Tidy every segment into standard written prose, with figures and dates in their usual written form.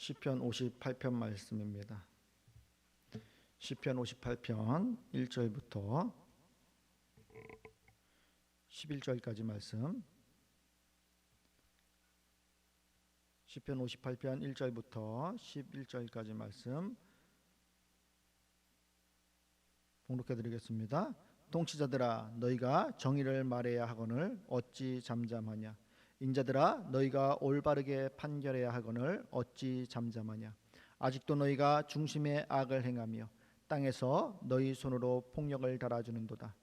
시편 58편 말씀입니다. 시편 58편 1절부터 11절까지 말씀. 시편 58편 1절부터 11절까지 말씀 봉독해 드리겠습니다. 통치자들아 너희가 정의를 말해야 하거늘 어찌 잠잠하냐. 인자들아 너희가 올바르게 판결해야 하거늘 어찌 잠잠하냐. 아직도 너희가 중심에 악을 행하며 땅에서 너희 손으로 폭력을 달아주는도다.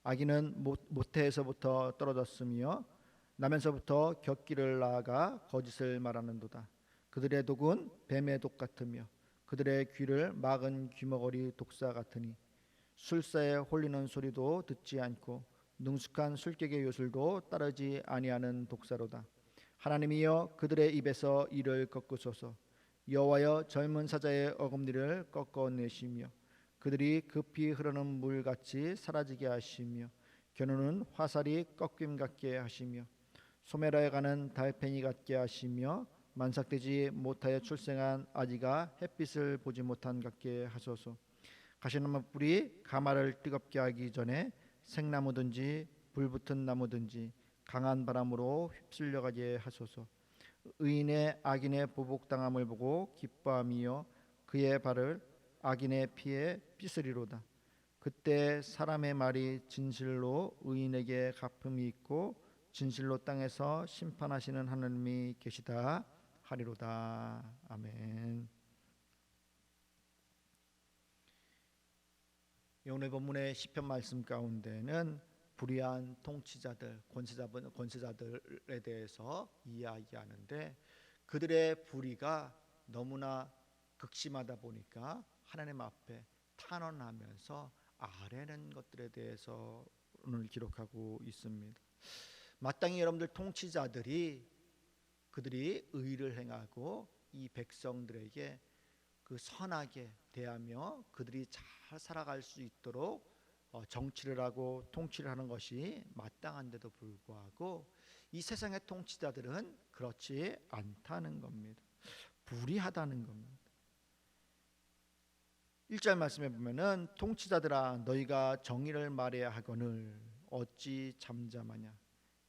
악인은 모태에서부터 떨어졌으며 나면서부터 곁길을 나아가 거짓을 말하는도다. 그들의 독은 뱀의 독 같으며 그들의 귀를 막은 귀머거리 독사 같으니 술사에 홀리는 소리도 듣지 않고 능숙한 술객의 요술도 따르지 아니하는 독사로다. 하나님이여 그들의 입에서 이를 꺾으소서. 여호와여 젊은 사자의 어금니를 꺾어내시며 그들이 급히 흐르는 물같이 사라지게 하시며 겨누는 화살이 꺾임 같게 하시며 소멸하여 가는 달팽이 같게 하시며 만삭되지 못하여 출생한 아기가 햇빛을 보지 못한 같게 하소서. 가시나무 뿔이 가마를 뜨겁게 하기 전에 생나무든지 불붙은 나무든지 강한 바람으로 휩쓸려 가게 하소서. 의인의 악인의 보복당함을 보고 기뻐하며 그의 발을 악인의 피에 삐스리로다. 그때 사람의 말이 진실로 의인에게 갚음이 있고 진실로 땅에서 심판하시는 하나님이 계시다 하리로다. 아멘. 오늘 본문의 시편 말씀 가운데는 불의한 통치자들, 권세자들에 대해서 이야기하는데 그들의 불의가 너무나 극심하다 보니까 하나님 앞에 탄원하면서 아뢰는 것들에 대해서 오늘 기록하고 있습니다. 마땅히 여러분들 통치자들이 그들이 의를 행하고 이 백성들에게 그 선하게 대하며 그들이 잘 살아갈 수 있도록 정치를 하고 통치를 하는 것이 마땅한데도 불구하고 이 세상의 통치자들은 그렇지 않다는 겁니다. 불의하다는 겁니다. 1절 말씀에 보면은 통치자들아 너희가 정의를 말해야 하거늘 어찌 잠잠하냐.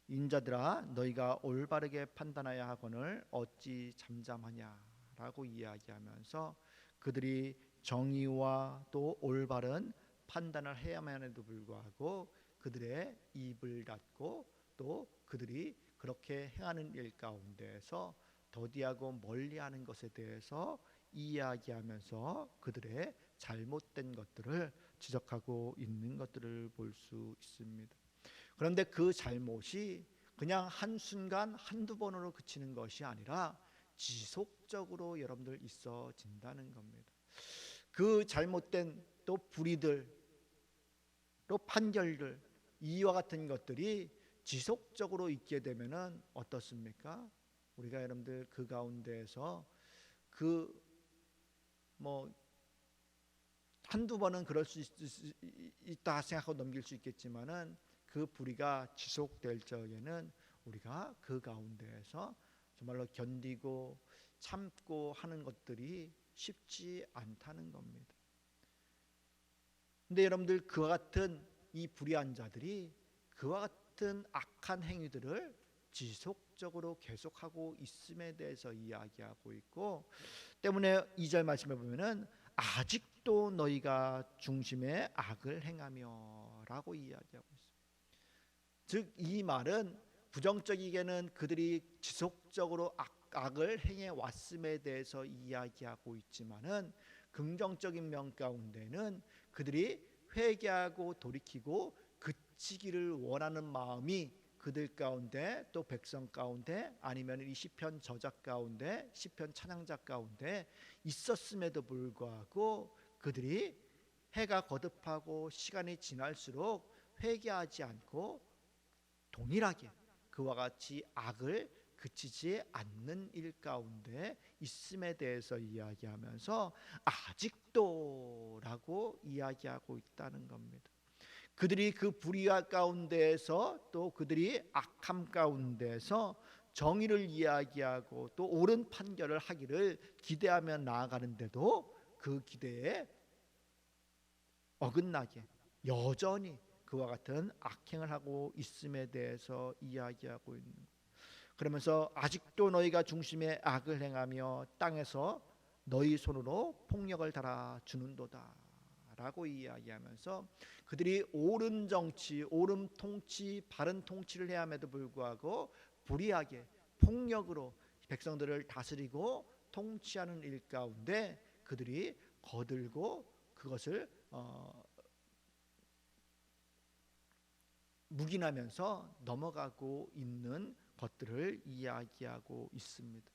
인자들아 너희가 올바르게 판단해야 하거늘 어찌 잠잠하냐라고 이야기하면서 그들이 정의와 또 올바른 판단을 해야만에도 불구하고 그들의 입을 닫고 또 그들이 그렇게 행하는 일 가운데에서 더디하고 멀리하는 것에 대해서 이야기하면서 그들의 잘못된 것들을 지적하고 있는 것들을 볼 수 있습니다. 그런데 그 잘못이 그냥 한순간 한두 번으로 그치는 것이 아니라 지속적으로 여러분들 있어진다는 겁니다. 그 잘못된 또 불의들 또 판결들 이와 같은 것들이 지속적으로 있게 되면은 어떻습니까? 우리가 여러분들 그 가운데에서 한두 번은 그럴 수 있다 생각하고 넘길 수 있겠지만은 그 불의가 지속될 적에는 우리가 그 가운데에서 정말로 견디고 참고 하는 것들이 쉽지 않다는 겁니다. 근데 여러분들 그와 같은 이 불의한 자들이 그와 같은 악한 행위들을 지속적으로 계속하고 있음에 대해서 이야기하고 있고 때문에 2절 말씀에 보면은 아직도 너희가 중심에 악을 행하며 라고 이야기하고 있습니다. 즉 이 말은 부정적이게는 그들이 지속적으로 악을 행해 왔음에 대해서 이야기하고 있지만은 긍정적인 면 가운데는 그들이 회개하고 돌이키고 그치기를 원하는 마음이 그들 가운데 또 백성 가운데 아니면 이 시편 저작 가운데 시편 찬양자 가운데 있었음에도 불구하고 그들이 해가 거듭하고 시간이 지날수록 회개하지 않고 동일하게 그와 같이 악을 그치지 않는 일 가운데 있음에 대해서 이야기하면서 아직도 라고 이야기하고 있다는 겁니다. 그들이 그 불의와 가운데에서 또 그들이 악함 가운데에서 정의를 이야기하고 또 옳은 판결을 하기를 기대하며 나아가는데도 그 기대에 어긋나게 여전히 그와 같은 악행을 하고 있음에 대해서 이야기하고 있는 거예요. 그러면서 아직도 너희가 중심에 악을 행하며 땅에서 너희 손으로 폭력을 달아주는도다 라고 이야기하면서 그들이 옳은 정치, 옳은 통치, 바른 통치를 해야 함에도 불구하고 불의하게 폭력으로 백성들을 다스리고 통치하는 일 가운데 그들이 거들고 그것을 묵인하면서 넘어가고 있는 것들을 이야기하고 있습니다.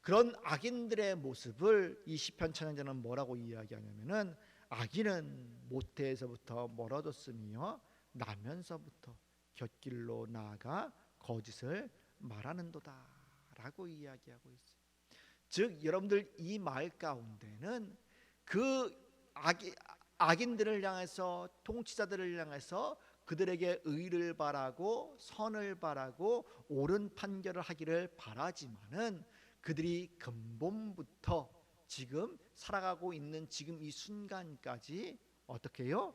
그런 악인들의 모습을 이 시편 찬양자는 뭐라고 이야기하냐면은 악인은 모태에서부터 멀어졌으며 나면서부터 곁길로 나아가 거짓을 말하는도다 라고 이야기하고 있어요. 즉 여러분들 이 말 가운데는 그 악인들을 향해서 통치자들을 향해서 그들에게 의를 바라고 선을 바라고 옳은 판결을 하기를 바라지만은 그들이 근본부터 지금 살아가고 있는 지금 이 순간까지 어떻게 해요?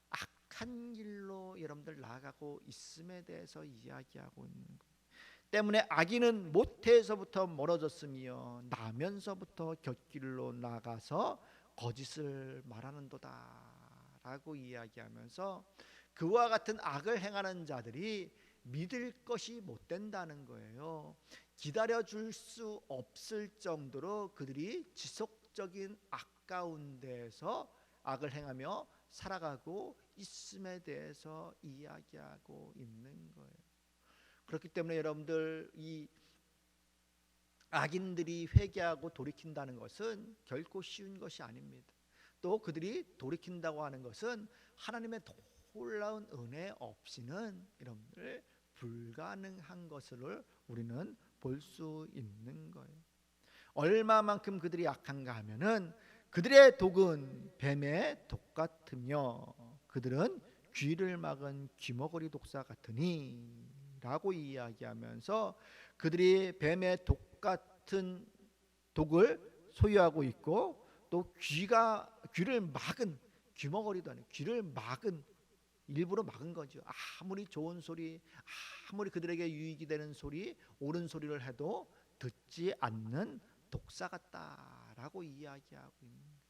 악한 길로 여러분들 나아가고 있음에 대해서 이야기하고 있는 거예요. 때문에 악인은 모태에서부터 멀어졌으며 나면서부터 곁길로 나가서 거짓을 말하는도다 라고 이야기하면서 그와 같은 악을 행하는 자들이 믿을 것이 못 된다는 거예요. 기다려줄 수 없을 정도로 그들이 지속적인 악 가운데에서 악을 행하며 살아가고 있음에 대해서 이야기하고 있는 거예요. 그렇기 때문에 여러분들 이 악인들이 회개하고 돌이킨다는 것은 결코 쉬운 것이 아닙니다. 또 그들이 돌이킨다고 하는 것은 하나님의 놀라운 은혜 없이는 여러분들 불가능한 것을 우리는 볼 수 있는 거예요. 얼마만큼 그들이 악한가 하면은 그들의 독은 뱀의 독 같으며 그들은 귀를 막은 귀머거리 독사 같으니 라고 이야기하면서 그들이 뱀의 독 같은 독을 소유하고 있고 또 귀를 막은 귀머거리도 아니고 귀를 막은 일부러 막은 거죠. 아무리 좋은 소리, 아무리 그들에게 유익이 되는 소리, 옳은 소리를 해도 듣지 않는 독사 같다라고 이야기하고 있는 거예요.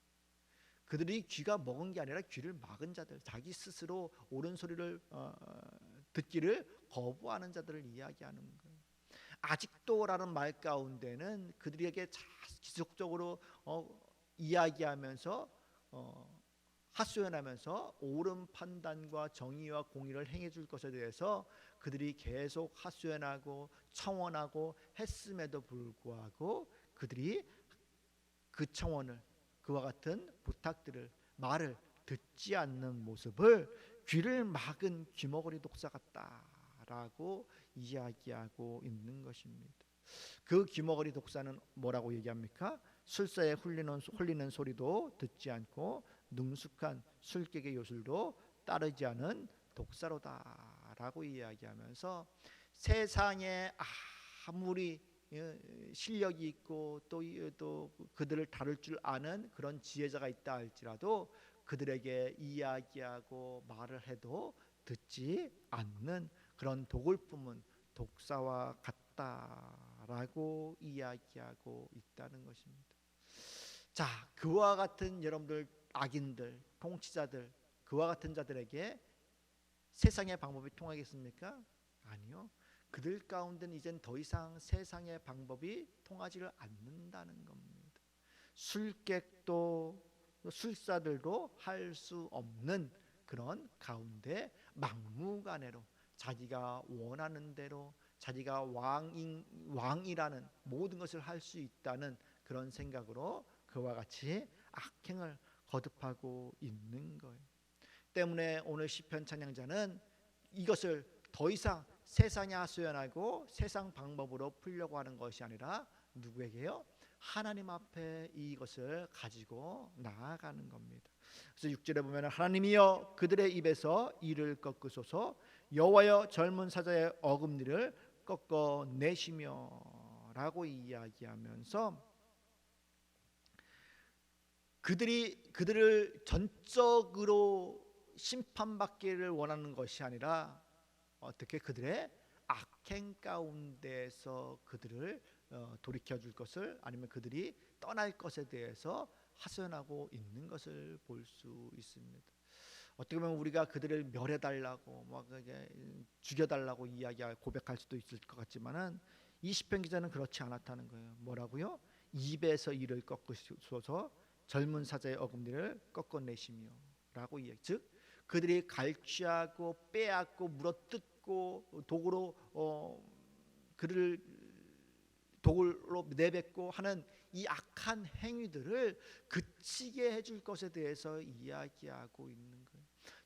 그들이 귀가 먹은 게 아니라 귀를 막은 자들, 자기 스스로 옳은 소리를 듣기를 거부하는 자들을 이야기하는 거예요. 아직도라는 말 가운데는 그들에게 지속적으로 이야기하면서 하소연하면서 옳은 판단과 정의와 공의를 행해 줄 것에 대해서 그들이 계속 하소연하고 청원하고 했음에도 불구하고 그들이 그 청원을 그와 같은 부탁들을 말을 듣지 않는 모습을 귀를 막은 귀머거리 독사 같다라고 이야기하고 있는 것입니다. 그 귀머거리 독사는 뭐라고 얘기합니까? 술사에 홀리는 소리도 듣지 않고 능숙한 술객의 요술도 따르지 않은 독사로다라고 이야기하면서 세상에 아무리 실력이 있고 또 그들을 다룰 줄 아는 그런 지혜자가 있다 할지라도 그들에게 이야기하고 말을 해도 듣지 않는 그런 독을 뿜은 독사와 같다라고 이야기하고 있다는 것입니다. 자, 그와 같은 여러분들 악인들, 통치자들, 그와 같은 자들에게 세상의 방법이 통하겠습니까? 아니요. 그들 가운데는 이젠 더 이상 세상의 방법이 통하지를 않는다는 겁니다. 술객도 술사들도 할 수 없는 그런 가운데 막무가내로 자기가 원하는 대로 자기가 왕이라는 모든 것을 할 수 있다는 그런 생각으로 그와 같이 악행을 거듭하고 있는 거예요. 때문에 오늘 시편 찬양자는 이것을 더 이상 세상에 하소연하고 세상 방법으로 풀려고 하는 것이 아니라 누구에게요? 하나님 앞에 이것을 가지고 나아가는 겁니다. 그래서 6절에 보면 하나님이여 그들의 입에서 이를 꺾으소서 여호와여 젊은 사자의 어금니를 꺾어내시며라고 이야기하면서 그들을 전적으로 심판받기를 원하는 것이 아니라 어떻게 그들의 악행 가운데서 그들을 돌이켜줄 것을, 아니면 그들이 떠날 것에 대해서 하소연하고 있는 것을 볼 수 있습니다. 어떻게 보면 우리가 그들을 멸해달라고 막 죽여달라고 이야기할 고백할 수도 있을 것 같지만은 이 시편 기자는 그렇지 않았다는 거예요. 뭐라고요? 입에서 이를 꺾으소서, 젊은 사자의 어금니를 꺾어내시며 라고 이야기. 즉 그들이 갈취하고 빼앗고 물어뜯고 그를 독으로 내뱉고 하는 이 악한 행위들을 그치게 해줄 것에 대해서 이야기하고 있는 거예요.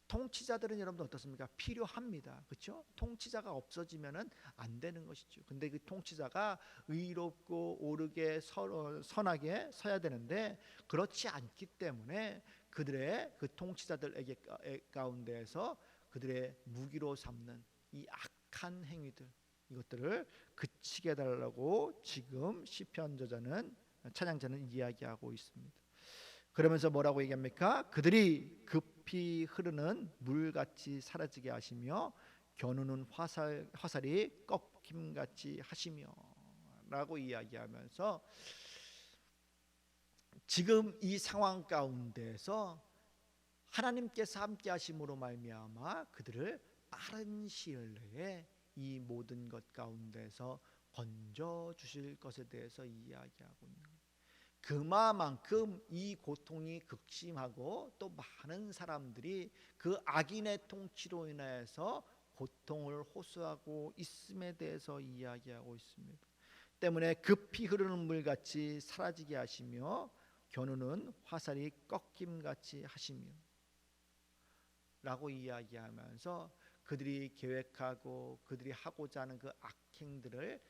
통치자들은 여러분들 어떻습니까? 필요합니다. 그렇죠? 통치자가 없어지면은 안 되는 것이죠. 근데 그 통치자가 의롭고 옳게 선하게 서야 되는데 그렇지 않기 때문에 그들의 그 통치자들에게 가운데에서 그들의 무기로 삼는 이 악한 행위들, 이것들을 그치게 해달라고 지금 시편 저자는, 찬양자는 이야기하고 있습니다. 그러면서 뭐라고 얘기합니까? 그들이 급히 흐르는 물같이 사라지게 하시며 겨누는 화살이 꺾임같이 하시며 라고 이야기하면서 지금 이 상황 가운데서 하나님께서 함께 하심으로 말미암아 그들을 빠른 시일 내에 이 모든 것 가운데서 건져 주실 것에 대해서 이야기하고 있는 거예요. 그만큼 이 고통이 극심하고 또 많은 사람들이 그 악인의 통치로 인해서 고통을 호소하고 있음에 대해서 이야기하고 있습니다. 때문에 급히 흐르는 물같이 사라지게 하시며 겨누는 화살이 꺾임같이 하시며 라고 이야기하면서 그들이 계획하고 그들이 하고자 하는 그 악행들을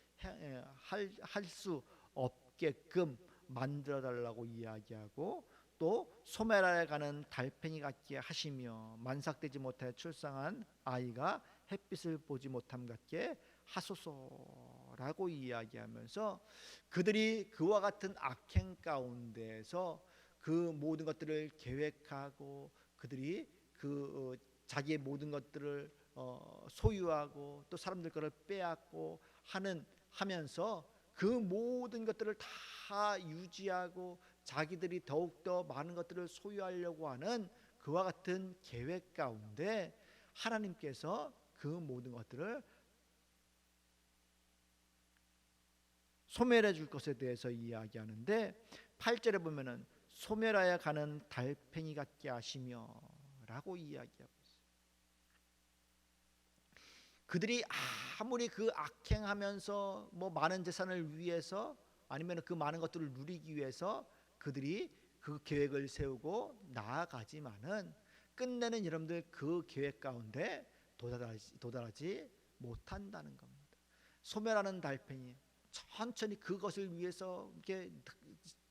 할 수 없게끔 만들어 달라고 이야기하고, 또 소멸하여 가는 달팽이 같게 하시며 만삭되지 못하여 출산한 아이가 햇빛을 보지 못함 같게 하소서라고 이야기하면서 그들이 그와 같은 악행 가운데에서 그 모든 것들을 계획하고 그들이 자기의 모든 것들을 소유하고 또 사람들 것을 빼앗고 하면서 그 모든 것들을 다 유지하고 자기들이 더욱더 많은 것들을 소유하려고 하는 그와 같은 계획 가운데 하나님께서 그 모든 것들을 소멸해 줄 것에 대해서 이야기하는데 8절에 보면은 소멸하여 가는 달팽이 같게 하시며 라고 이야기하고 있어요. 그들이 아무리 그 악행하면서 뭐 많은 재산을 위해서 아니면 그 많은 것들을 누리기 위해서 그들이 그 계획을 세우고 나아가지만은 끝내는 여러분들 그 계획 가운데 도달하지 못한다는 겁니다. 소멸하는 달팽이, 천천히 그것을 위해서 이렇게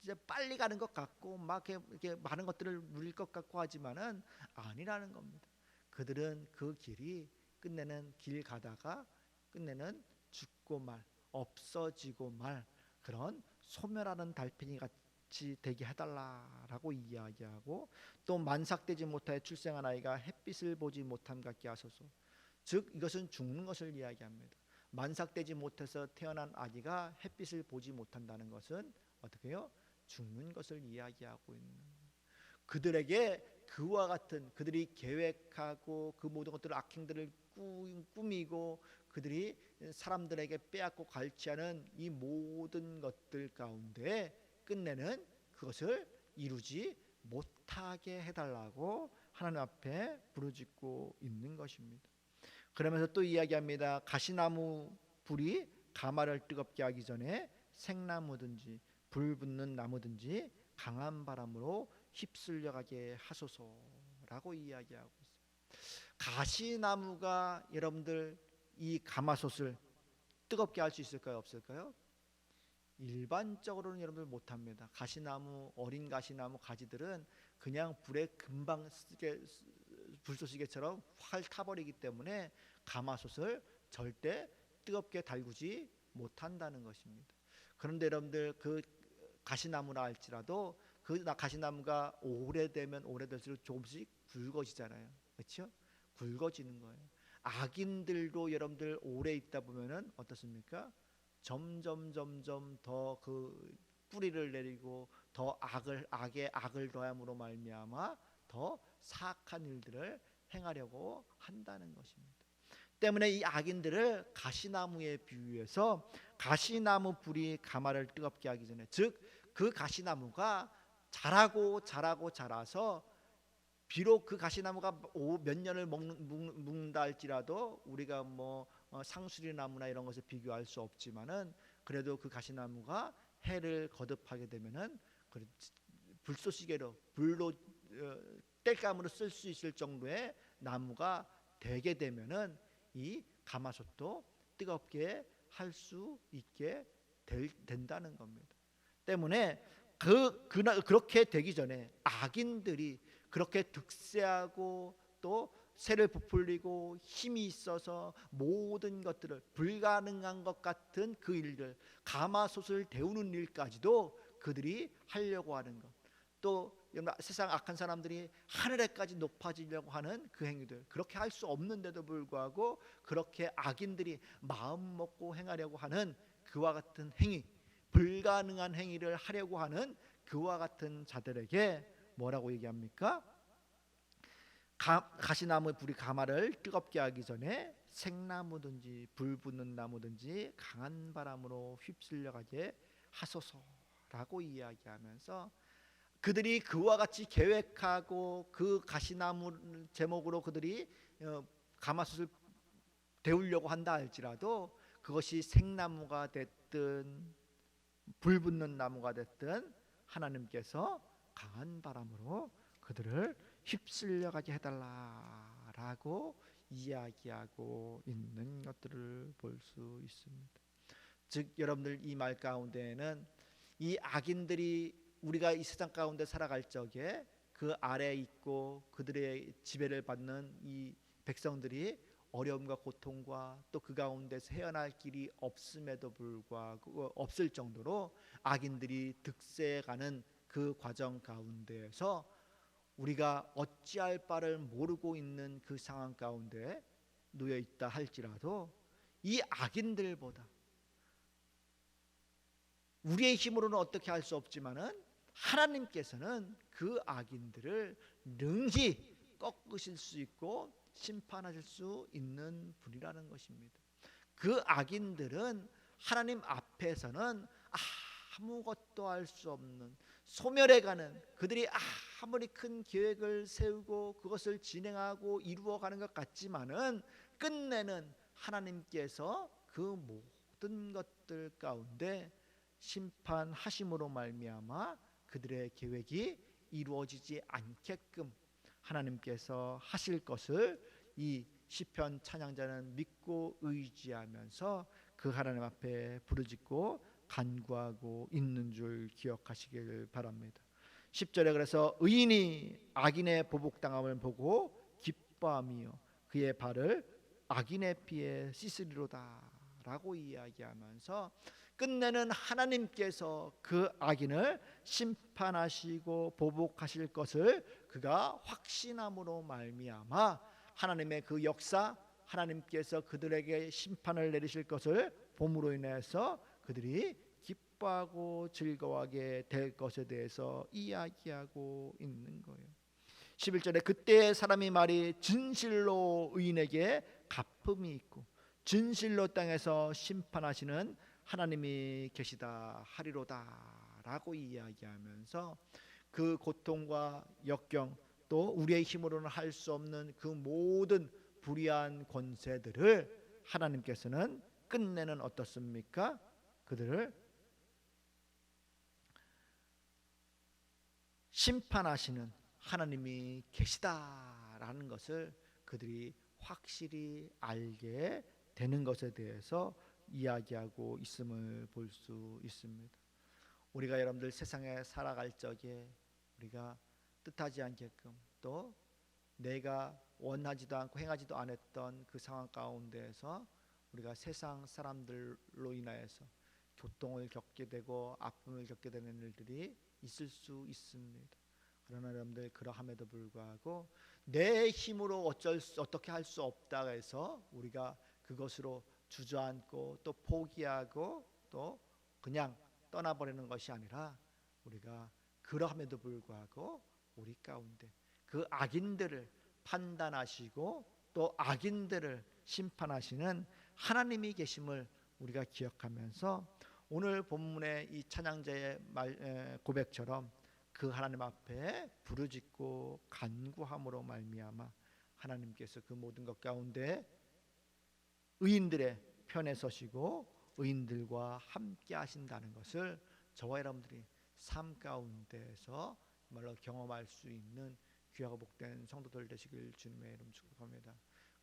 이제 빨리 가는 것 같고 막 이렇게 많은 것들을 누릴 것 같고 하지만은 아니라는 겁니다. 그들은 그 길이 끝내는 길 가다가 끝내는 죽고 말, 없어지고 말, 그런 소멸하는 달팽이 같이 되게 해달라라고 이야기하고, 또 만삭되지 못하여 출생한 아이가 햇빛을 보지 못함 같게 하소서. 즉 이것은 죽는 것을 이야기합니다. 만삭되지 못해서 태어난 아기가 햇빛을 보지 못한다는 것은 어떻게 해요? 죽는 것을 이야기하고 있는 거예요. 그들에게 그와 같은, 그들이 계획하고 그 모든 것들을 악행들을 꾸미고 그들이 사람들에게 빼앗고 갈취하는 이 모든 것들 가운데 끝내는 그것을 이루지 못하게 해달라고 하나님 앞에 부르짖고 있는 것입니다. 그러면서 또 이야기합니다. 가시나무 불이 가마를 뜨겁게 하기 전에 생나무든지 불 붙는 나무든지 강한 바람으로 휩쓸려 가게 하소서라고 이야기하고 있습니다. 가시나무가 여러분들 이 가마솥을 뜨겁게 할 수 있을까요? 없을까요? 일반적으로는 여러분들 못합니다. 가시나무, 어린 가시나무 가지들은 그냥 불에 금방 불쏘시개처럼 활 타버리기 때문에 가마솥을 절대 뜨겁게 달구지 못한다는 것입니다. 그런데 여러분들 그 가시나무라 할지라도 그 가시나무가 오래되면 오래될수록 조금씩 굵어지잖아요. 그렇죠? 굵어지는 거예요. 악인들도 여러분들 오래 있다 보면은 어떻습니까? 점점 더 그 뿌리를 내리고 더 악의 악을 더함으로 말미암아 더 사악한 일들을 행하려고 한다는 것입니다. 때문에 이 악인들을 가시나무에 비유해서 가시나무 불이 가마를 뜨겁게 하기 전에, 즉 그 가시나무가 자라서 비록 그 가시나무가 몇 년을 먹는다 할지라도 우리가 뭐 상수리나무나 이런 것에 비교할 수 없지만은 그래도 그 가시나무가 해를 거듭하게 되면은 불쏘시개로 불로 땔감으로 쓸 수 있을 정도의 나무가 되게 되면은 이 가마솥도 뜨겁게 할 수 있게 된다는 겁니다. 때문에 그렇게 되기 전에 악인들이 그렇게 득세하고 또 새를 부풀리고 힘이 있어서 모든 것들을 불가능한 것 같은 그 일들, 가마솥을 데우는 일까지도 그들이 하려고 하는 것, 또 세상 악한 사람들이 하늘에까지 높아지려고 하는 그 행위들, 그렇게 할 수 없는데도 불구하고 그렇게 악인들이 마음 먹고 행하려고 하는 그와 같은 행위, 불가능한 행위를 하려고 하는 그와 같은 자들에게 뭐라고 얘기합니까? 가시나무 불이 가마를 뜨겁게 하기 전에 생나무든지 불 붙는 나무든지 강한 바람으로 휩쓸려 가게 하소서라고 이야기하면서, 그들이 그와 같이 계획하고 그 가시나무 제목으로 그들이 가마솥을 데우려고 한다 할지라도 그것이 생나무가 됐든 불 붙는 나무가 됐든 하나님께서 강한 바람으로 그들을 휩쓸려 가게 해달라라고 이야기하고 있는 것들을 볼 수 있습니다. 즉 여러분들 이 말 가운데에는 이 악인들이 우리가 이 세상 가운데 살아갈 적에 그 아래에 있고 그들의 지배를 받는 이 백성들이 어려움과 고통과 또 그 가운데서 헤어날 길이 없음에도 불구하고 없을 정도로 악인들이 득세해가는 그 과정 가운데에서 우리가 어찌할 바를 모르고 있는 그 상황 가운데 놓여 있다 할지라도 이 악인들보다 우리의 힘으로는 어떻게 할 수 없지만은 하나님께서는 그 악인들을 능히 꺾으실 수 있고 심판하실 수 있는 분이라는 것입니다. 그 악인들은 하나님 앞에서는 아무것도 할 수 없는 소멸해가는, 그들이 아무리 큰 계획을 세우고 그것을 진행하고 이루어가는 것 같지만은 끝내는 하나님께서 그 모든 것들 가운데 심판하심으로 말미암아 그들의 계획이 이루어지지 않게끔 하나님께서 하실 것을 이 시편 찬양자는 믿고 의지하면서 그 하나님 앞에 부르짖고 간구하고 있는 줄 기억하시길 바랍니다. 10절에 그래서 의인이 악인의 보복당함을 보고 기뻐하며 그의 발을 악인의 피에 씻으리로다 라고 이야기하면서 끝내는 하나님께서 그 악인을 심판하시고 보복하실 것을 그가 확신함으로 말미암아 하나님의 그 역사, 하나님께서 그들에게 심판을 내리실 것을 봄으로 인해서 그들이 기뻐하고 즐거워하게 될 것에 대해서 이야기하고 있는 거예요. 11절에 그때 사람이 말이 진실로 의인에게 갚음이 있고 진실로 땅에서 심판하시는 하나님이 계시다 하리로다 라고 이야기하면서 그 고통과 역경 또 우리의 힘으로는 할 수 없는 그 모든 불의한 권세들을 하나님께서는 끝내는 어떻습니까? 그들을 심판하시는 하나님이 계시다라는 것을 그들이 확실히 알게 되는 것에 대해서 이야기하고 있음을 볼 수 있습니다. 우리가 여러분들 세상에 살아갈 적에 우리가 뜻하지 않게끔 또 내가 원하지도 않고 행하지도 않았던 그 상황 가운데에서 우리가 세상 사람들로 인하여서 교통을 겪게 되고 아픔을 겪게 되는 일들이 있을 수 있습니다. 그러나 여러분들, 그러함에도 불구하고 내 힘으로 어떻게 할 수 없다 해서 우리가 그것으로 주저앉고 또 포기하고 또 그냥 떠나버리는 것이 아니라, 우리가 그러함에도 불구하고 우리 가운데 그 악인들을 판단하시고 또 악인들을 심판하시는 하나님이 계심을 우리가 기억하면서, 오늘 본문의 이 찬양자의 고백처럼 그 하나님 앞에 부르짖고 간구함으로 말미암아 하나님께서 그 모든 것 가운데 의인들의 편에 서시고 의인들과 함께 하신다는 것을 저와 여러분들이 삶 가운데에서 정말로 경험할 수 있는 귀하고 복된 성도들 되시길 주님의 이름 축복합니다.